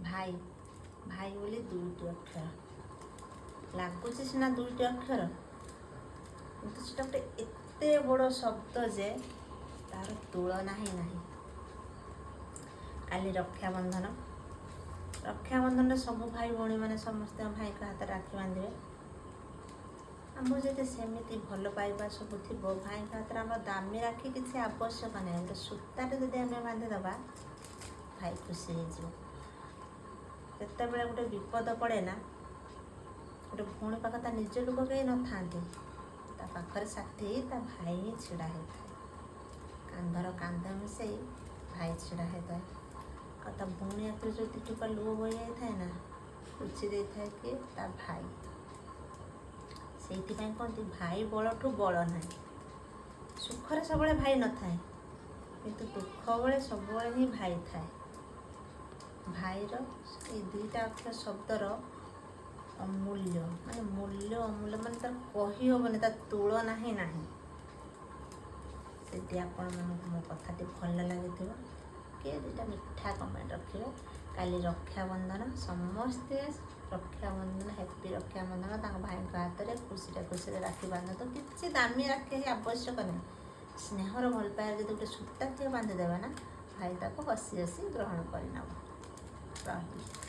ଭାଇ ଭାଇ ବୋଲି ଦୁଇଟି ଅକ୍ଷର ଲାଗୁଛି ସିନା ଦୁଇଟି ଅକ୍ଷର, କିନ୍ତୁ ସେଟା ଗୋଟେ ଏତେ ବଡ଼ ଶବ୍ଦ ଯେ ତାର ତୁଳନା ହିଁ ନାହିଁ। କାଲି ରକ୍ଷାବନ୍ଧନ। ରକ୍ଷାବନ୍ଧନରେ ସବୁ ଭାଇ ଭଉଣୀମାନେ ସମସ୍ତଙ୍କ ଭାଇଙ୍କ ହାତରେ ରାକ୍ଷୀ ବାନ୍ଧିବେ। ଆମର ଯଦି ସେମିତି ଭଲ ପାଇବା ସବୁ ଥିବ, ଭାଇଙ୍କ ହାତରେ ଆମର ଦାମୀ ରାକ୍ଷୀ କିଛି ଆବଶ୍ୟକ ନାହିଁ। ଗୋଟେ ସୂତାରେ ଯଦି ଆମେ ବାନ୍ଧିଦେବା, ଭାଇ ଖୁସି ହେଇଯିବ। ଯେତେବେଳେ ଗୋଟେ ବିପଦ ପଡ଼େ ନା, ଗୋଟେ ଭଉଣୀ ପାଖରେ ତା ନିଜ ଲୋକ କେହି ନଥାନ୍ତି, ତା ପାଖରେ ସାଥୀ ତା ଭାଇ ହିଁ ଛିଡ଼ା ହେଇଥାଏ। କାନ୍ଧର କାନ୍ଧ ମିଶେଇ ଭାଇ ଛିଡ଼ା ହେଇଥାଏ। ଆଉ ତା ଭଉଣୀ ଆଖିରେ ଯେଉଁ ଟିକିପା ଲୁହ ବହି ଯାଇଥାଏ ନା, ପୋଛି ଦେଇଥାଏ କିଏ? ତା ଭାଇ। ସେଇଥିପାଇଁ କହନ୍ତି ଭାଇ ବଳଠୁ ବଳ ନାହିଁ। ସୁଖରେ ସବୁବେଳେ ଭାଇ ନଥାଏ, କିନ୍ତୁ ଦୁଃଖ ବେଳେ ସବୁବେଳେ ହିଁ ଭାଇ ଥାଏ। ଭାଇର ଏଇ ଦୁଇଟା ଅକ୍ଷର ଶବ୍ଦର ଅମୂଲ୍ୟ, ମାନେ ମୂଲ୍ୟ ଅମୂଲ୍ୟ, ମାନେ ତାର କହି ହେବନି, ତା ତୁଳନା ହିଁ ନାହିଁ। ଯଦି ଆପଣମାନଙ୍କୁ ମୋ କଥାଟି ଭଲ ଲାଗିଥିବ, କିଏ ଦୁଇଟା ମିଠା କମେଣ୍ଟ ରଖିବେ। କାଲି ରକ୍ଷାବନ୍ଧନ, ସମସ୍ତେ ରକ୍ଷାବନ୍ଧନ, ହ୍ୟାପି ରକ୍ଷାବନ୍ଧନ ତାଙ୍କ ଭାଇଙ୍କ ହାତରେ ଖୁସିରେ ରାକ୍ଷୀ ବାନ୍ଧନ୍ତୁ। କିଛି ଦାମୀ ରାକ୍ଷୀ ଆବଶ୍ୟକ ନାହିଁ। ସ୍ନେହର ଭଲ ପାଇବା ଯଦି ଗୋଟେ ସୂତା କିଏ ବାନ୍ଧିଦେବେ ନା, ଭାଇ ତାକୁ ହସି ହସି ଗ୍ରହଣ କରିନେବ। ରହିଲି।